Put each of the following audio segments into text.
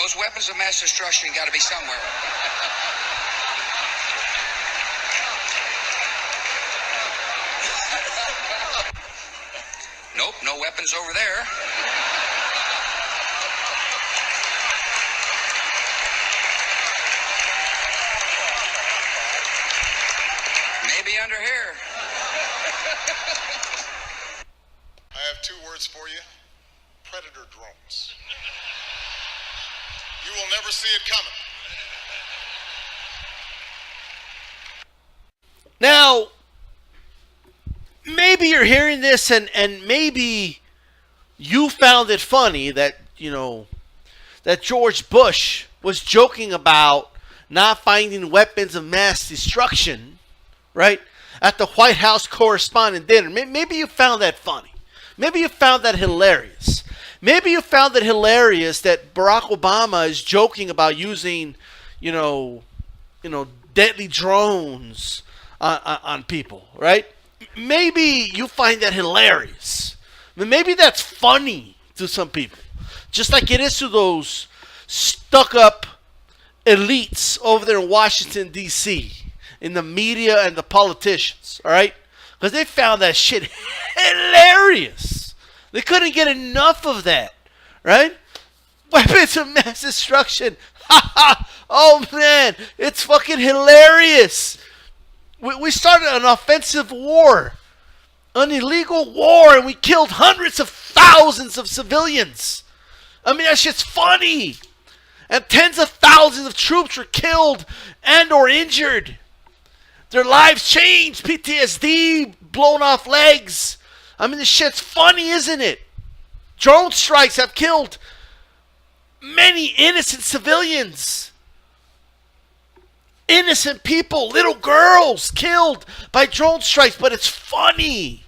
those weapons of mass destruction got to be somewhere. Nope, no weapons over there. Maybe under here. I have two words for you. Predator drones. You will never see it coming. Now, maybe you're hearing this and maybe you found it funny that, that George Bush was joking about not finding weapons of mass destruction, right, at the White House correspondent dinner. Maybe you found that funny. Maybe you found that hilarious. Maybe you found it hilarious that Barack Obama is joking about using, deadly drones on people, right? Maybe you find that hilarious. Maybe that's funny to some people, just like it is to those stuck-up elites over there in Washington, D.C., in the media and the politicians, all right? Because they found that shit hilarious. They couldn't get enough of that, right? Weapons of mass destruction. Ha ha! Oh man, it's fucking hilarious. We started an offensive war, an illegal war, and we killed hundreds of thousands of civilians. I mean, that shit's funny. And tens of thousands of troops were killed and or injured. Their lives changed. PTSD, blown off legs. I mean, this shit's funny, isn't it? Drone strikes have killed many innocent civilians. Innocent people, little girls killed by drone strikes, but it's funny.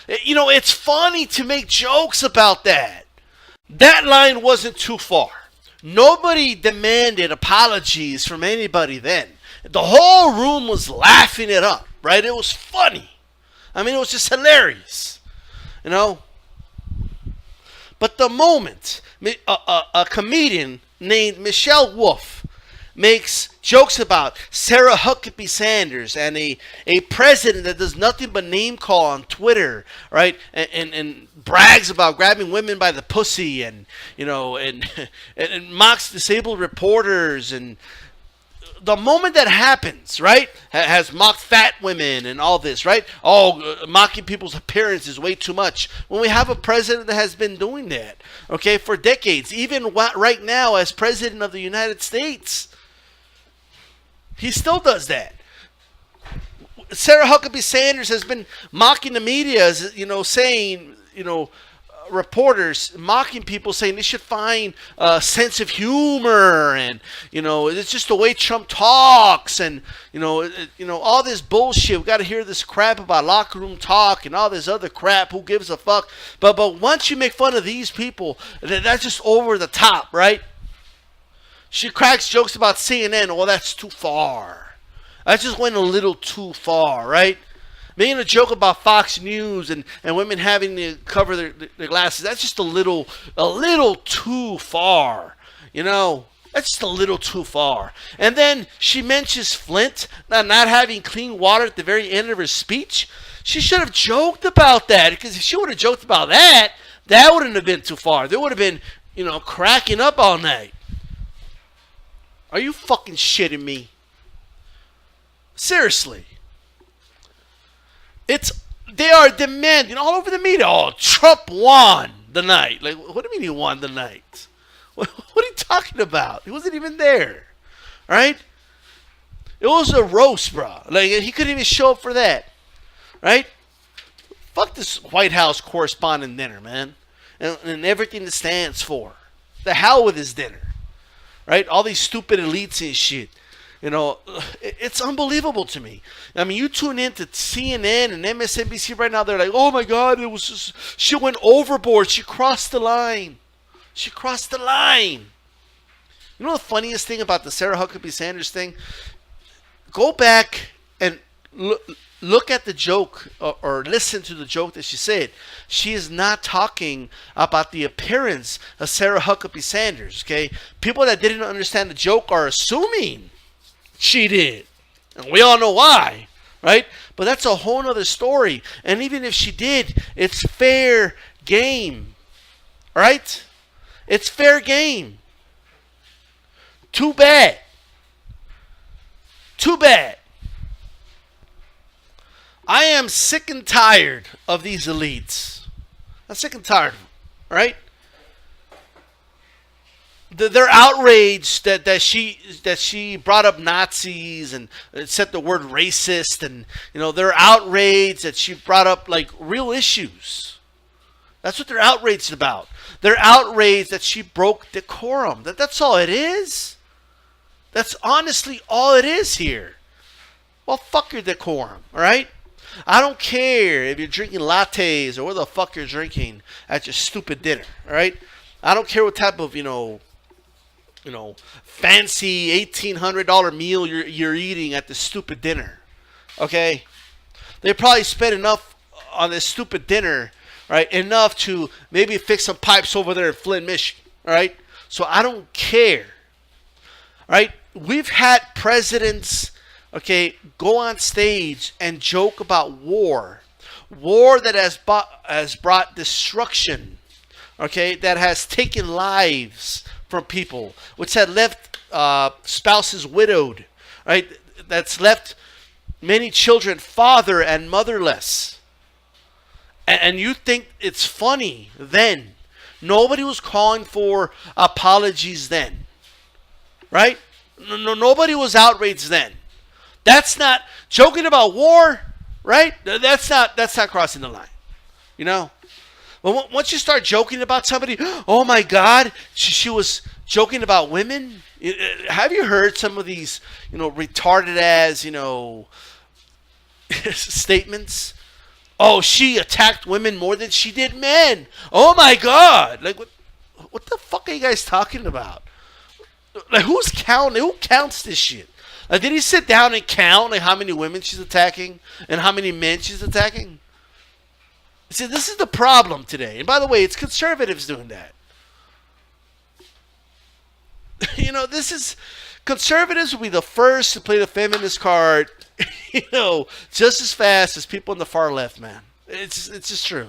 It's funny to make jokes about that. That line wasn't too far. Nobody demanded apologies from anybody then. The whole room was laughing it up, right? It was funny. I mean, it was just hilarious. But the moment a comedian named Michelle Wolf makes jokes about Sarah Huckabee Sanders and a president that does nothing but name call on Twitter, right? And brags about grabbing women by the pussy and mocks disabled reporters, and the moment that happens, right, has mocked fat women and all this, right? Mocking people's appearance is way too much. When we have a president that has been doing that, okay, for decades, even right now as president of the United States, he still does that. Sarah Huckabee Sanders has been mocking the media, saying, reporters mocking people, saying they should find a sense of humor, and it's just the way Trump talks, and all this bullshit. We got to hear this crap about locker room talk and all this other crap. Who gives a fuck? But once you make fun of these people, that's just over the top, right? She cracks jokes about CNN. Well, that's too far. That just went a little too far, right? Making a joke about Fox News and women having to cover their glasses, that's just a little too far. That's just a little too far. And then she mentions Flint not having clean water at the very end of her speech. She should have joked about that, because if she would have joked about that wouldn't have been too far. They would have been, cracking up all night. Are you fucking shitting me? Seriously. They are demanding all over the media. Oh, Trump won the night. Like, what do you mean he won the night? What are you talking about? He wasn't even there. Right? It was a roast, bro. Like, he couldn't even show up for that. Right? Fuck this White House correspondent dinner, man. And everything it stands for. The hell with his dinner. Right? All these stupid elites and shit. It's unbelievable to me. I mean, you tune in to CNN and MSNBC right now, they're like, oh my God, it was just, she went overboard. She crossed the line. She crossed the line. You know the funniest thing about the Sarah Huckabee Sanders thing? Go back and look at the joke or listen to the joke that she said. She is not talking about the appearance of Sarah Huckabee Sanders, okay? People that didn't understand the joke are assuming she did. And we all know why, right? But that's a whole other story. And even if she did, it's fair game, right? It's fair game. Too bad. Too bad. I am sick and tired of these elites. I'm sick and tired of them, right? They're outraged that she brought up Nazis and said the word racist, and they're outraged that she brought up like real issues. That's what they're outraged about. They're outraged that she broke decorum. That's all it is. That's honestly all it is here. Well, fuck your decorum, all right? I don't care if you're drinking lattes or what the fuck you're drinking at your stupid dinner, all right? I don't care what type of, fancy $1,800 meal you're eating at the stupid dinner, okay? They probably spent enough on this stupid dinner, right? Enough to maybe fix some pipes over there in Flint, Michigan, all right? So I don't care, all right? We've had presidents, okay, go on stage and joke about war that has brought destruction, okay, that has taken lives from people, which had left spouses widowed, right, that's left many children father and motherless. And you think it's funny then. Nobody was calling for apologies then, right? No, nobody was outraged then. That's not joking about war, right? That's not crossing the line, But once you start joking about somebody, oh my God, she was joking about women. Have you heard some of these, retarded as, statements? Oh, she attacked women more than she did men. Oh my God! Like what the fuck are you guys talking about? Like who's counting? Who counts this shit? Like, did he sit down and count like how many women she's attacking and how many men she's attacking? See, this is the problem today. And by the way, it's conservatives doing that. This is conservatives will be the first to play the feminist card, just as fast as people on the far left, man. It's just true.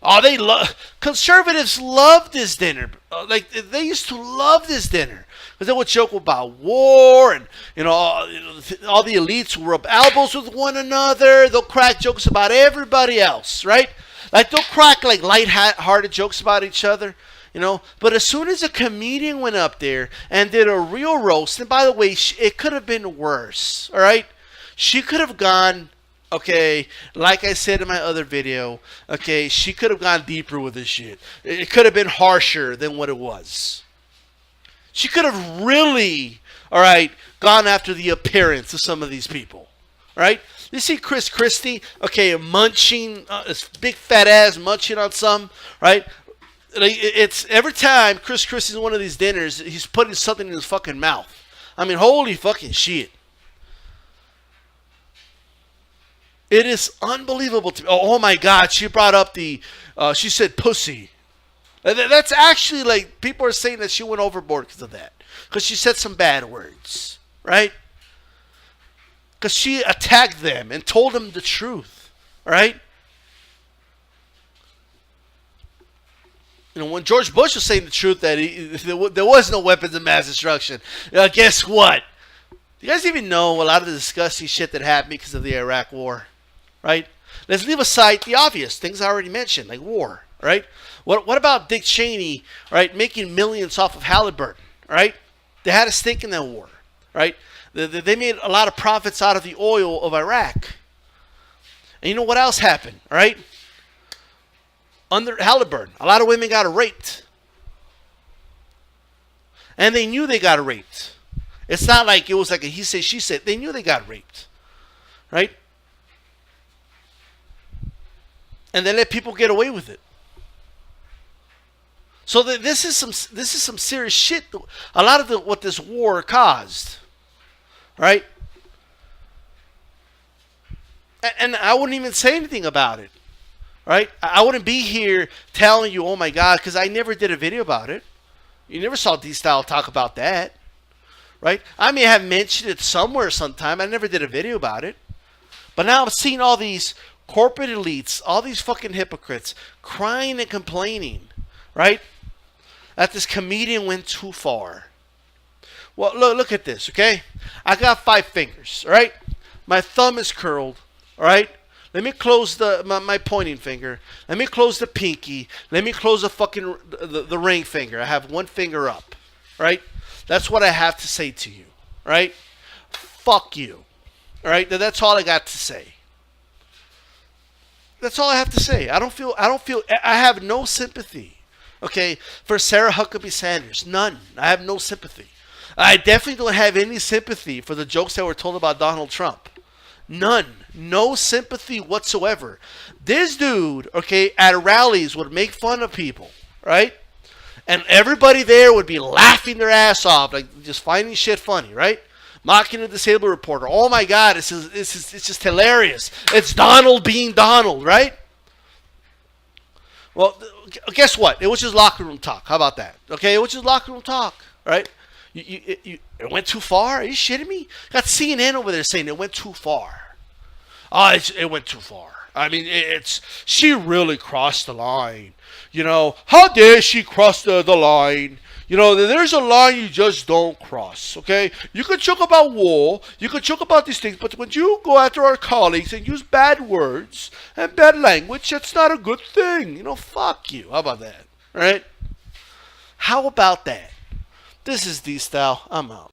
Oh, conservatives love this dinner. Like they used to love this dinner because they would joke about war and all the elites will rub elbows with one another. They'll crack jokes about everybody else, right? Like they'll crack like light-hearted jokes about each other, But as soon as a comedian went up there and did a real roast, and by the way, it could have been worse. All right, she could have gone. Okay, like I said in my other video, okay, she could have gone deeper with this shit. It could have been harsher than what it was. She could have really, all right, gone after the appearance of some of these people, right? You see Chris Christie, okay, munching, this big fat ass munching on some, right? It's every time Chris Christie's in one of these dinners, he's putting something in his fucking mouth. I mean, holy fucking shit. It is unbelievable to me. Oh my God, she brought up she said pussy. That's actually like, people are saying that she went overboard because of that. Because she said some bad words, right? Because she attacked them and told them the truth, right? When George Bush was saying the truth that there was no weapons of mass destruction, guess what? Do you guys even know a lot of the disgusting shit that happened because of the Iraq War? Right? Let's leave aside the obvious things I already mentioned, like war, right? What about Dick Cheney, right, making millions off of Halliburton, right? They had a stake in that war, right? They made a lot of profits out of the oil of Iraq. And you know what else happened, right? Under Halliburton, a lot of women got raped. And they knew they got raped. It's not like it was like a he said, she said. They knew they got raped, right? And they let people get away with it. So this is some serious shit. A lot of what this war caused, right? And I wouldn't even say anything about it, right? I wouldn't be here telling you, oh my God, because I never did a video about it. You never saw D-Style talk about that, right? I may have mentioned it somewhere sometime. I never did a video about it. But now I'm seeing all these corporate elites, all these fucking hypocrites crying and complaining, right? That this comedian went too far. Well, look at this, okay? I got 5 fingers, all right? My thumb is curled, all right? Let me close my pointing finger. Let me close the pinky. Let me close the fucking the ring finger. I have 1 finger up, right? That's what I have to say to you, right? Fuck you, all right? That's all I got to say. That's all I have to say. I have no sympathy, okay, for Sarah Huckabee Sanders. None. I have no sympathy. I definitely don't have any sympathy for the jokes that were told about Donald Trump. None. No sympathy whatsoever. This dude, okay, at rallies would make fun of people, right? And everybody there would be laughing their ass off, like just finding shit funny, right? Mocking a disabled reporter. Oh my God, it's just hilarious. It's Donald being Donald, right? Well, guess what? It was just locker room talk. How about that? Okay, it was just locker room talk, right? It went too far? Are you shitting me? Got CNN over there saying it went too far. Oh, it went too far. I mean, she really crossed the line. You know, how dare she cross the line? You know, there's a line you just don't cross, okay? You can joke about war, you can joke about these things, but when you go after our colleagues and use bad words and bad language, that's not a good thing. You know, fuck you. How about that? All right? How about that? This is D-Style. I'm out.